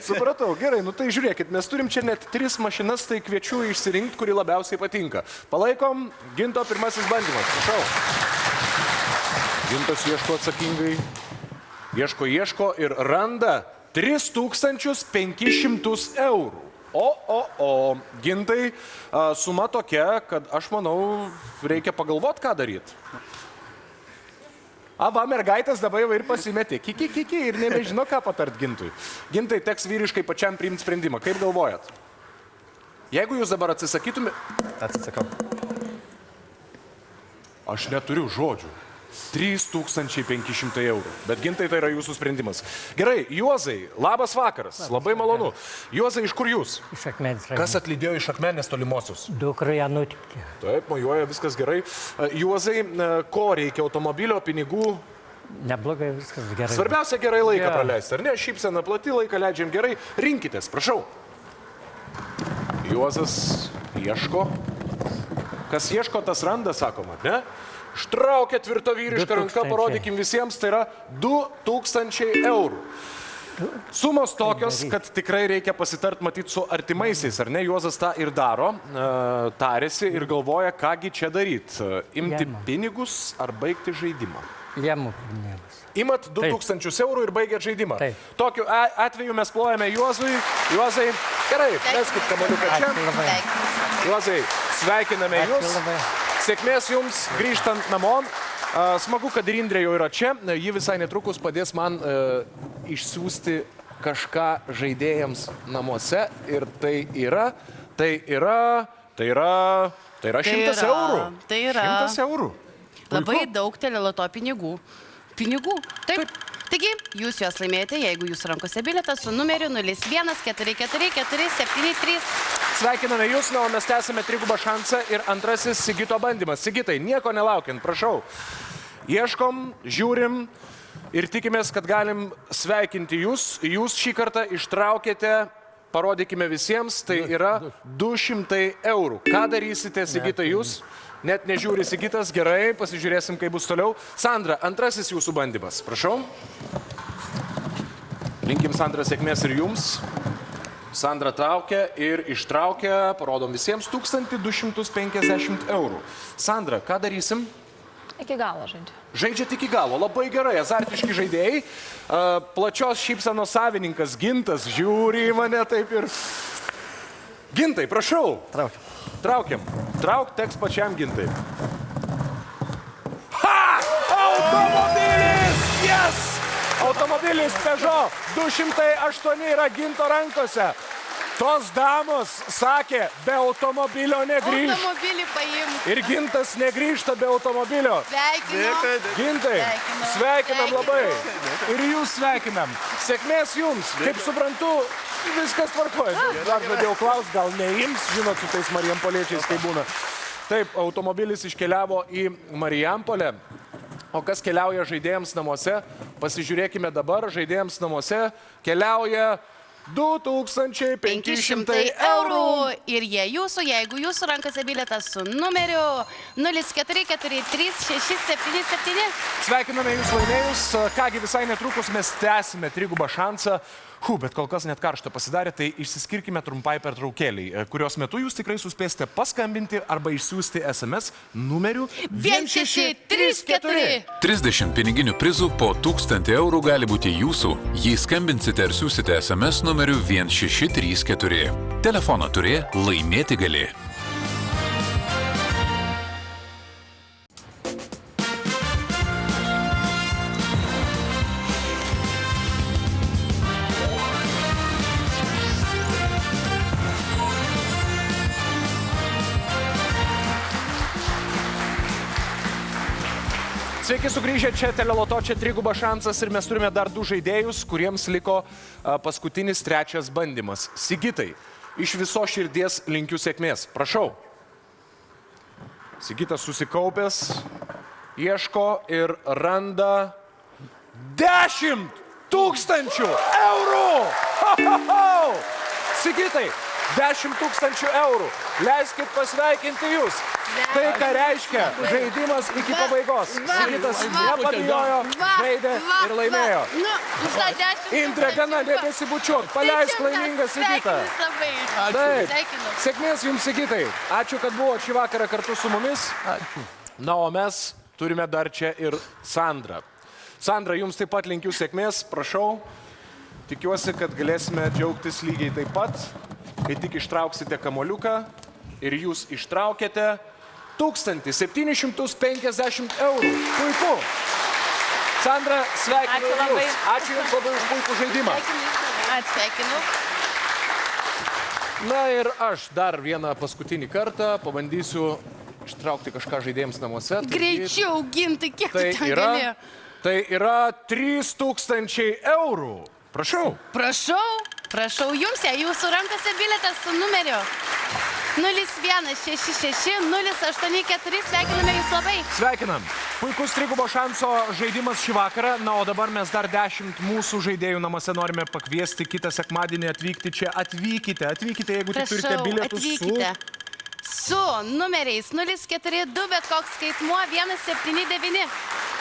Supratau, gerai, nu tai žiūrėkit, mes turim čia net 3 mašinas, tai kviečiu išsirinkti, kuri labiausiai patinka. Palaikom, Ginto pirmasis bandymas, prašau. Gintas ieško atsakingai, ieško ir randa 3500 eurų. O, Gintai, suma tokia, kad aš manau, reikia pagalvoti, ką daryti. Va, mergaitės dabar jau ir pasimetė. Kiki, ir nebežino, ką patart Gintui. Gintai, teks vyriškai pačiam priimti sprendimą. Kaip galvojat? Jeigu jūs dabar atsisakytumėte... Atsisakau. Aš neturiu žodžių. 3500 eurų. Bet Gintai, tai yra jūsų sprendimas. Gerai, Juozai, labas vakaras. Labai malonu. Juozai, iš kur jūs? Iš Akmenės. Kas atlydėjo iš Akmenės tolimosios? Dukra Janutė. Taip, mojuoja, viskas gerai. Juozai, ko reikia? Automobilio, pinigų? Neblogai, viskas gerai. Svarbiausia gerai laiką praleisti, ar ne? Šypsena plati, laiką leidžiam gerai. Rinkitės, prašau. Juozas ieško. Kas ieško, tas randa, sakoma, ne? Štraukia tvirto vyrišką ranką, parodykim visiems, tai yra 2000 eurų. Sumos tokios, kad tikrai reikia pasitart matyti su artimaisiais, ar ne? Juozas tą ir daro, tarėsi ir galvoja, kągi čia daryti. Imti pinigus ar baigti žaidimą? Jėmų pinigus. Imat 2000 eurų ir baigėt žaidimą. Tokiu atveju mes plojame Juozui. Juozai, gerai, meskit kamuoliuką čia. Juozai, sveikiname jūs. Sėkmės jums grįžtant namo. Smagu, kad ir Indrė jau yra čia. Ji visai netrukus padės man išsiųsti kažką žaidėjams namuose. Ir tai yra 100 eurų. Tai yra 100 eurų. Labai daug teleloto pinigų. Pinigų? Taip. Taigi, jūs juos laimėjote, jeigu jūsų rankose bilietas su numeriu 01444773. Sveikiname jūs, o mes tęsime trigubą šansą ir antrasis Sigito bandymas. Sigitai, nieko nelaukiant, prašau. Ieškom, žiūrim ir tikimės, kad galim sveikinti jūs. Jūs šį kartą ištraukėte, parodykime visiems, tai yra 200 eurų. Ką darysite, Sigitai, jūs? Net nežiūri Sigitas, gerai, pasižiūrėsim, kaip bus toliau. Sandra, antrasis jūsų bandymas, prašau. Linkim, Sandra, sėkmės ir jums. Sandra traukia ir ištraukia, parodom visiems, 1250 eurų. Sandra, ką darysim? Iki galo žaidžiu. Žaidžiat iki galo, labai gerai, azartiški žaidėjai. Plačios šypsenos savininkas Gintas žiūri į mane taip ir... Gintai, prašau. Traukiam. Trauk teks pačiam, Gintai. Ha! Automobilis! Yes! Automobilis Peugeot 208 yra Ginto rankose. Tos damos sakė, be automobilio negrįžt. Automobilį paimti. Ir Gintas negrįžta be automobilio. Sveikinam. Gintai, sveikinam labai. Ir jūs sveikinam. Sėkmės jums. Kaip suprantu, viskas tvarkoja. Dar žadėjau klaust, gal neims, žinot, su tais marijampoliečiais, kaip būna. Taip, automobilis iškeliavo į Marijampolę. O kas keliauja žaidėjams namuose? Pasižiūrėkime dabar, žaidėjams namuose keliauja 2500 eurų. Ir jie jūsų, jeigu jūsų rankose bilietas su numeriu 04436777. Sveikiname jūs laimėjus. Kągi, visai netrukus mes tęsime trigubą šansą. Bet kol kas net karšta pasidarė, tai išsiskirkime trumpai pertraukėliai, kurios metu jūs tikrai suspėsite paskambinti arba išsiųsti SMS numeriu 1634. 30 piniginių prizų po 1000 eurų gali būti jūsų, jei skambinsite ir siūsite SMS numeriu 1634. Telefono turė laimėti gali. Sveiki sugrįžę, čia Teleloto, čia triguba šansas ir mes turime dar 2 žaidėjus, kuriems liko paskutinis 3 bandymas. Sigitai, iš viso širdies linkiu sėkmės. Prašau. Sigitas susikaupęs, ieško ir randa 10 000 eurų. Ho, ho, ho! Sigitai, 10 000 eurų. Leiskit pasveikinti jūs. Tai ką reiškia žaidimas iki pabaigos. Sigitas nepabijojo, žaidė ir laimėjo. Indrė, gana nebesibučiuok. Paleisk laimingą Sigitą. Taip. Sėkmės jums, Sigitai. Ačiū, kad buvo šį vakarą kartu su mumis. Ačiū. Na, o mes turime dar čia ir Sandrą. Sandra, jums taip pat linkiu sėkmės. Prašau. Tikiuosi, kad galėsime džiaugtis lygiai taip pat, kai tik ištrauksite kamoliuką ir jūs ištraukėte 1750 eurų. Puiku. Sandra, sveikinu jūs. Ačiū jums labai už puikų žaidimą. Sveikinu. Na ir aš dar vieną paskutinį kartą pabandysiu ištraukti kažką žaidėjams namuose. Greičiau, Gintai, kiek tu ten gali? Tai yra 3000 eurų. Prašau. Prašau jums, jūsų rankose bilietas su numeriu 0166 084. Sveikiname jūs labai. Sveikinam. Puikus trigubo šanso žaidimas šį vakarą. Na, o dabar mes dar 10 mūsų žaidėjų namuose norime pakviesti kitą sekmadienį atvykti čia. Atvykite, jeigu tik turite bilietus su numeriais 042, bet koks skaitmuo 179.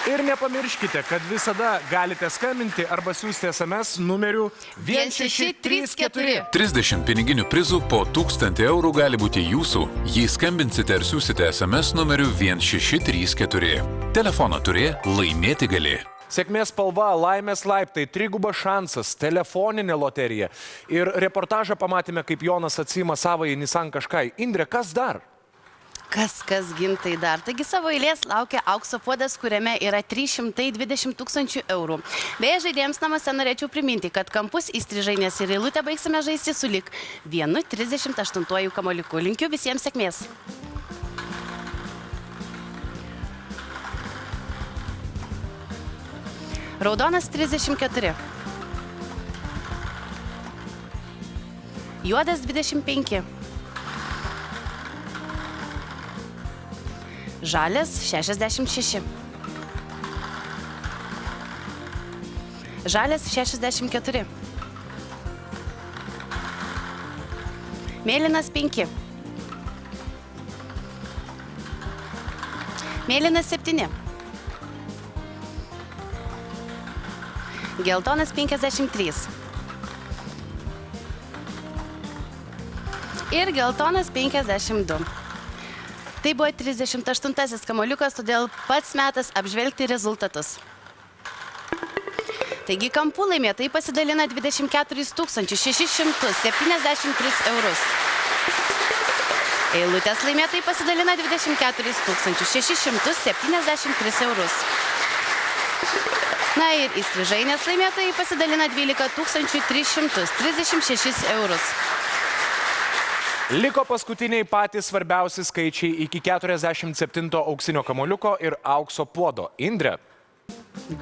Ir nepamirškite, kad visada galite skambinti arba siųsti SMS numeriu 1634. 30 piniginių prizų po 1000 eurų gali būti jūsų, jei skambinsite ar siūsite SMS numeriu 1634. Telefono turė, laimėti gali. Sėkmės spalva, laimės laiptai, triguba šansas, telefoninė loterija. Ir reportažą pamatėme, kaip Jonas atsima savąjį Nissan Qashqai. Indrė, kas dar? Kas, Gintai, dar. Taigi savo eilės laukia aukso puodas, kuriame yra 320 000 eurų. Beje, žaidėjams namuose norėčiau priminti, kad kampus įstrižainės ir eilutę baigsime žaisti su lik 1,38 kamoliuku. Linkiu visiems sėkmės. Raudonas 34. Juodas 25. Žalias 66. Žalias 64. Mėlynas 5. Mėlynas 7. Geltonas 53. Ir geltonas 52. Tai buvo 38 kamoliukas, todėl pats metas apžvelgti rezultatus. Taigi kampų laimėtojai pasidalina 24 673 eurus. Eilutės laimėtojai pasidalina 24 673 eurus. Na ir įstrižainės laimėtojai pasidalina 12 336 eurus. Liko paskutiniai patys svarbiausi skaičiai iki 47 auksinio kamoliuko ir aukso puodo. Indrė.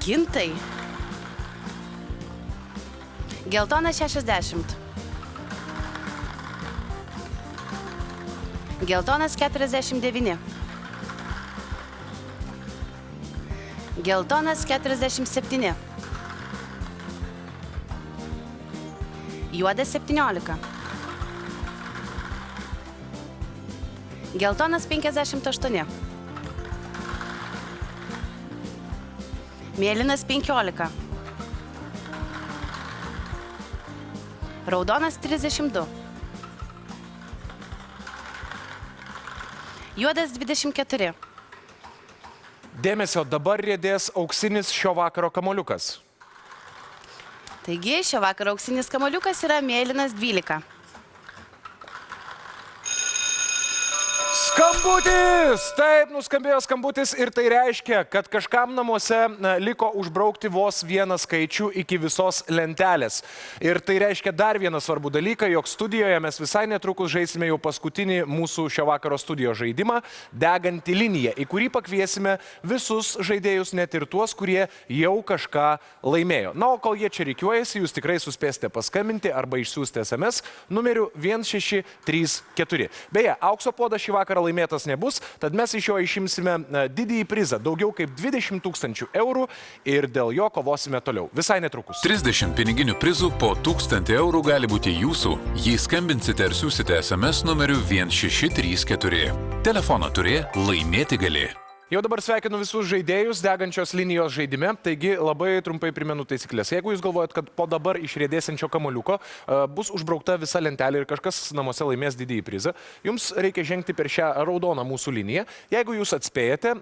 Gintai. Geltonas 60. Geltonas 49. Geltonas 47. Juodas 17. Geltonas 58. Mėlynas 15. Raudonas 32. Juodas 24. Dėmesio, dabar riedės auksinis šio vakaro kamoliukas. Taigi, šio vakaro auksinis kamoliukas yra mėlynas 12. Skambutis! Taip, nuskambėjo skambutis ir tai reiškia, kad kažkam namuose liko užbraukti vos vieną skaičių iki visos lentelės. Ir tai reiškia dar vieną svarbų dalyką, jog studijoje mes visai netrukus žaisime jau paskutinį mūsų šio vakaro studijos žaidimą – Deganti linija, į kurį pakviesime visus žaidėjus, net ir tuos, kurie jau kažką laimėjo. Na, o kol jie čia rikiuojasi, jūs tikrai suspėsite paskambinti arba išsiųsti SMS numeriu 1634. Beje, aukso puodas šį vakarą laimėtas nebus, tad mes iš jo išimsime didįjį prizą, daugiau kaip 20 000 eurų ir dėl jo kovosime toliau. Visai netrukus. 30 piniginių prizų po 1000 eurų gali būti jūsų, jei skambinsite ir siūsite SMS numeriu 1634. Telefoną turė, laimėti gali. Jau dabar sveikinu visus žaidėjus Degančios linijos žaidime, taigi labai trumpai primenu taisyklės. Jeigu jūs galvojat, kad po dabar išriedėsiančio kamuoliuko bus užbraukta visa lentelė ir kažkas namuose laimės didįjį prizą, jums reikia žengti per šią raudoną mūsų liniją. Jeigu jūs atspėjate,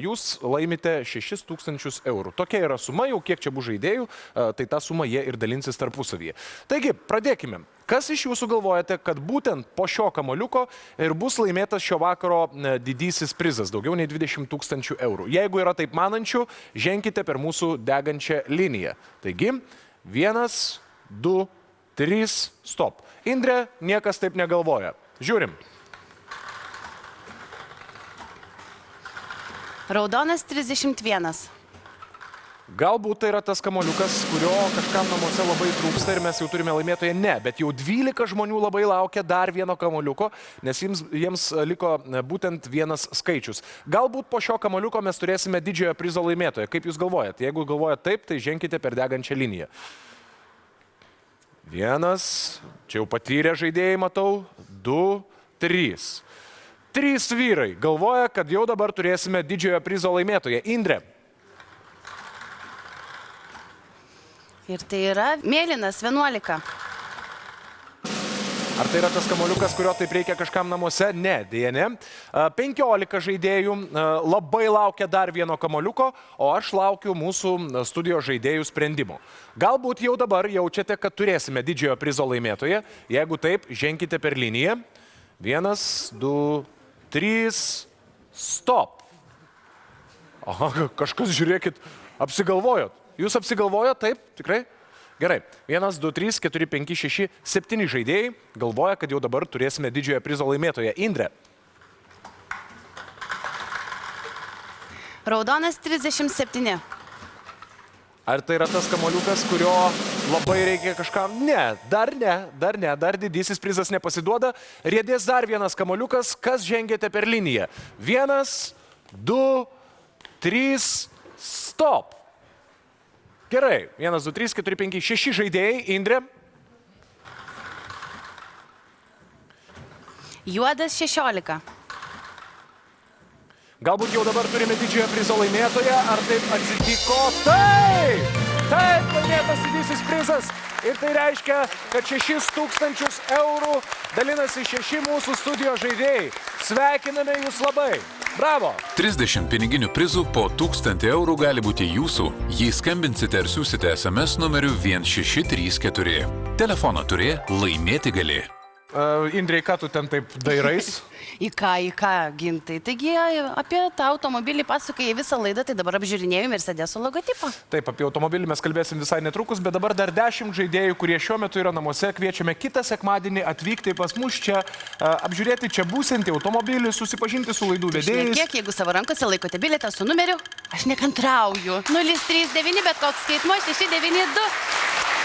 jūs laimite 6 000 eurų. Tokia yra suma, jau kiek čia bus žaidėjų, tai tą sumą jie ir dalinsis tarpusavyje. Taigi, pradėkime. Kas iš jūsų galvojate, kad būtent po šio kamuoliuko ir bus laimėtas šio vakaro didysis prizas, daugiau nei 20 000 eurų? Jeigu yra taip manančių, ženkite per mūsų degančią liniją. Taigi, 1, 2, 3, stop. Indre, niekas taip negalvoja. Žiūrim. Raudonas 31. Galbūt tai yra tas kamuoliukas, kurio kažkam namuose labai trūksta ir mes jau turime laimėtoją. Ne, bet jau 12 žmonių labai laukia dar vieno kamuoliuko, nes jiems liko būtent vienas skaičius. Galbūt po šio kamuoliuko mes turėsime didžiojo prizo laimėtoją. Kaip jūs galvojat? Jeigu galvojat taip, tai ženkite per degančią liniją. 1, čia jau patyrę žaidėjai matau, 2, 3. 3 vyrai galvoja, kad jau dabar turėsime didžiojo prizo laimėtoją. Indre. Ir tai yra mėlynas 11. Ar tai yra tas kamuoliukas, kurio taip reikia kažkam namuose? Ne, dėja ne. 15 žaidėjų labai laukia dar vieno kamuoliuko, o aš laukiu mūsų studijos žaidėjų sprendimų. Galbūt jau dabar jaučiate, kad turėsime didžiojo prizo laimėtoją. Jeigu taip, ženkite per liniją. 1, 2, 3, stop. Aha, kažkas, žiūrėkit, apsigalvojot. Jūs apsigalvojot, taip, tikrai? Gerai. 1, 2, 3, 4, 5, 6, 7 žaidėjai galvoja, kad jau dabar turėsime didžiojo prizo laimėtoją. Indre. Raudonas 37. Ar tai yra tas kamuoliukas, kurio labai reikia kažkam? Ne, dar didysis prizas nepasiduoda. Riedės dar vienas kamuoliukas, kas žengėte per liniją. 1, 2, 3, stop. Gerai, 1, 2, 3, 4, 5, 6 žaidėjai. Indre. Juodas 16. Galbūt jau dabar turime didžiojo prizo laimėtoją, ar taip atsitiko? Taip! Taip, laimėtas didysis prizas. Ir tai reiškia, kad 6 000 eurų dalinasi 6 mūsų studijos žaidėjai. Sveikiname jūs labai. Bravo! 30 piniginių prizų po 1000 eurų gali būti jūsų, jei skambinsite ir siūsite SMS numeriu 1634. Telefoną turė, laimėti gali. Indrei, ką tu ten taip dairais? Į ką, Gintai. Taigi apie tą automobilį pasakai visą laidą, tai dabar apžiūrinėjau Mercedeso logotipą. Taip, apie automobilį mes kalbėsim visai netrukus, bet dabar dar 10 žaidėjų, kurie šiuo metu yra namuose, kviečiame kitą sekmadienį atvykti pas mus čia, apžiūrėti čia būsintį automobilį, susipažinti su laidų vedėjais. Kiek, jeigu savo rankose laikote bilietą su numeriu, aš nekantrauju. 039, bet koks skaitmo 692.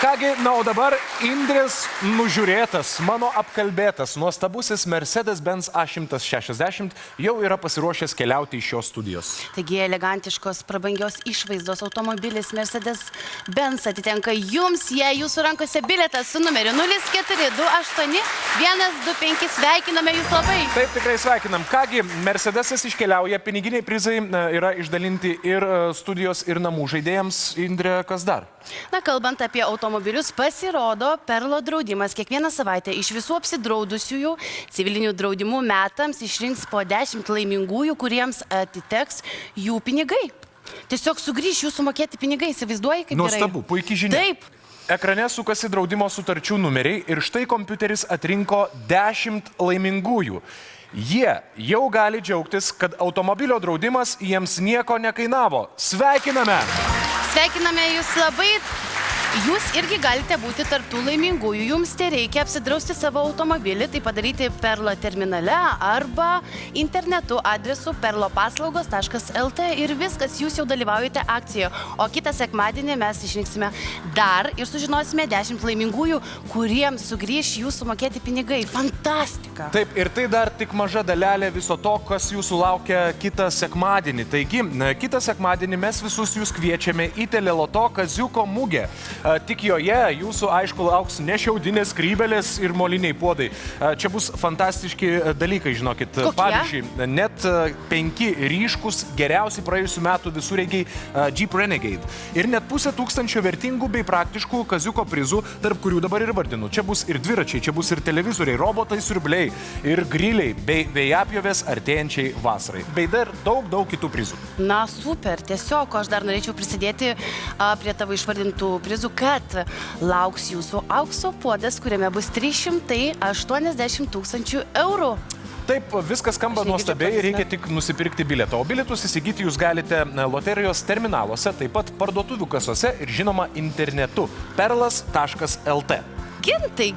Kągi, na, o dabar Indrės nužiūrėtas, mano apkalbėtas, nuostabusis Mercedes-Benz A160 jau yra pasiruošęs keliauti iš šios studijos. Taigi elegantiškos, prabangios išvaizdos automobilis Mercedes-Benz atitenka jums, jei jūsų rankose bilietas su numeriu 0428 125. Sveikiname jūs labai. Taip, tikrai sveikinam. Kągi, Mercedesas iškeliauja, piniginiai prizai yra išdalinti ir studijos, ir namų žaidėjams. Indrė, kas dar? Na, kalbant apie automobilius, pasirodo Perlo draudimas kiekvieną savaitę iš visų apsidraudusiųjų civilinių draudimų metams išrinks po 10 laimingųjų, kuriems atiteks jų pinigai. Tiesiog sugrįš jūsų mokėti pinigai, įsivaizduoji, kaip gerai. Nuostabu, puikiai žinia. Taip. Ekrane sukasi draudimo sutarčių numeriai ir štai kompiuteris atrinko 10 laimingųjų. Jie jau gali džiaugtis, kad automobilio draudimas jiems nieko nekainavo. Sveikiname! Sveikiname jūs labai. Jūs irgi galite būti tarptų laimingųjų. Jums tai reikia apsidrausti savo automobilį, tai padaryti Perlo terminale arba internetu adresu perlopaslaugos.lt ir viskas, jūs jau dalyvaujate akcijoje. O kitą sekmadienį mes išrinksime dar ir sužinosime 10 laimingųjų, kuriems sugrįš jūsų mokėti pinigai. Fantastika! Taip, ir tai dar tik maža dalelė viso to, kas jūsų laukia kitą sekmadienį. Taigi, kitą sekmadienį mes visus jūs kviečiame į Teleloto kaziuko mugę. Tik joje jūsų, aišku, lauks ne šiaudinės skrybelės ir moliniai puodai. Čia bus fantastiški dalykai, žinokit. Kokie? Pavyzdžiui, net 5 ryškus geriausi praėjusių metų visureigiai Jeep Renegade. Ir net 500 vertingų bei praktiškų kaziuko prizų, tarp kurių dabar ir vardinu. Čia bus ir dviračiai, čia bus ir televizoriai, robotai, siurbliai, ir griliai, bei vėjapjovės artėjančiai vasarai. Bei dar daug kitų prizų. Na, super. Tiesiog aš dar norėčiau prisidėti prie tavo išvardintų prizų, kad lauks jūsų aukso puodas, kuriame bus 380 000 eurų. Taip, viskas skamba nuostabiai, reikia tik nusipirkti bilietą. O bilietus įsigyti jūs galite loterijos terminaluose, taip pat parduotuvių kasose ir žinoma internetu perlas.lt. Gintai,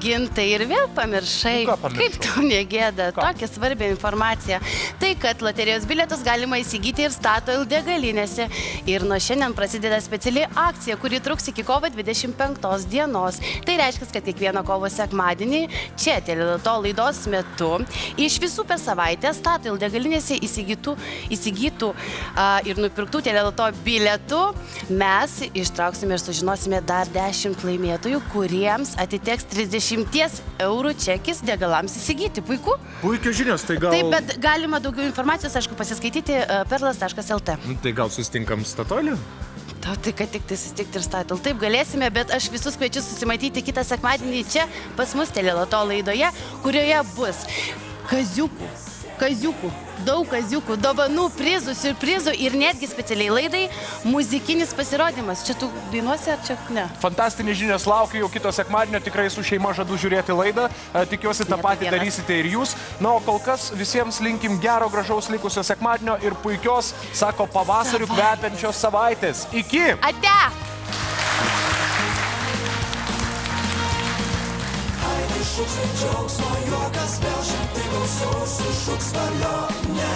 ir vėl pamiršai. Kaip tau negėda? Tokia svarbi informacija. Tai, kad loterijos bilietus galima įsigyti ir Statoil degalinėse. Ir nuo šiandien prasideda speciali akcija, kuri truks iki kovo 25 dienos. Tai reiškia, kad kiekvieną kovo sekmadienį čia Teleloto laidos metu iš visų per savaitę Statoil degalinėse įsigytų ir nupirktų Teleloto bilietų mes ištrauksime ir sužinosime dar 10 laimėtojų, kuriems atiteks 30 eurų čekis degalams įsigyti. Puiku? Puikios žinios, tai gal... Taip, bet galima daugiau informacijos, aišku, pasiskaityti perlas.lt. Tai gal susitinkam Statoilį? Tai kad tik tai susitikti ir Statoil. Taip, galėsime, bet aš visus kviečiu susimatyti kitą sekmadienį čia pas mus Teleloto laidoje, kurioje bus kaziukų, daug kaziukų, dovanų, prizų, siurprizų ir netgi specialiai laidai muzikinis pasirodymas. Čia tu dainuosi ar čia ne? Fantastinės žinios laukia jau kito sekmadienio, tikrai su šeima žadu žiūrėti laidą, tikiuosi tą patį darysite ir jūs. Na, o kol kas visiems linkim gero, gražaus likusio sekmadienio ir puikios, sako, pavasarių kvepiančios savaitės. Iki! Ate! Šuks džiaugsmo juokas, vėl šimtai balsų sušuks valio, ne.